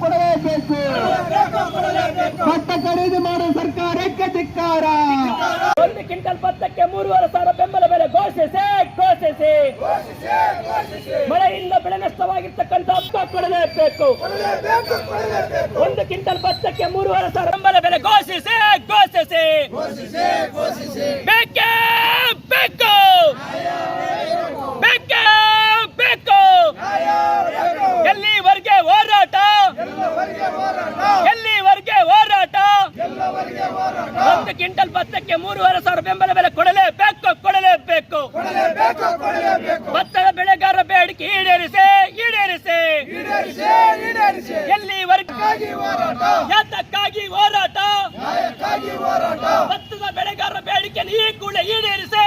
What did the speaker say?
ಕೊಡಲೇಬೇಕು. ಭತ್ತ ಖರೀದಿ ಮಾಡುವ ಸರ್ಕಾರಕ್ಕೆ ಧಿಕ್ಕಾರ. 1 ಕ್ವಿಂಟಲ್ ಭತ್ತಕ್ಕೆ 3,500 ಬೆಂಬಲ ಬೆಲೆ ಘೋಷಿಸಿ ಮಳೆಯಿಂದ ಬೆಳೆ ನಷ್ಟವಾಗಿರ್ತಕ್ಕಂಥ ಭತ್ತ ಕೊಡಲೇಬೇಕು. 1 ಕ್ವಿಂಟಲ್ ಭತ್ತಕ್ಕೆ 3,500 ಬೆಂಬಲ ಬೆಲೆ ಘೋಷಿಸಿ ಬೇಕೇ ಬೇಕು. ಎಲ್ಲಿವರೆಗೆ ಹೋರಾಟ? 1 ಕ್ವಿಂಟಲ್ ಭತ್ತಕ್ಕೆ 3,500 ಬೆಂಬಲ ಬೆಲೆ ಕೊಡಲೇಬೇಕು. ಭತ್ತದ ಬೆಳೆಗಾರರ ಬೇಡಿಕೆ ಈಡೇರಿಸಿ. ಎಲ್ಲಿವರೆಗೆ ಯಾತಕ್ಕಾಗಿ ಹೋರಾಟ? ಭತ್ತದ ಬೆಳೆಗಾರರ ಬೇಡಿಕೆ ಈ ಕೂಡಲೇ ಈಡೇರಿಸಿ.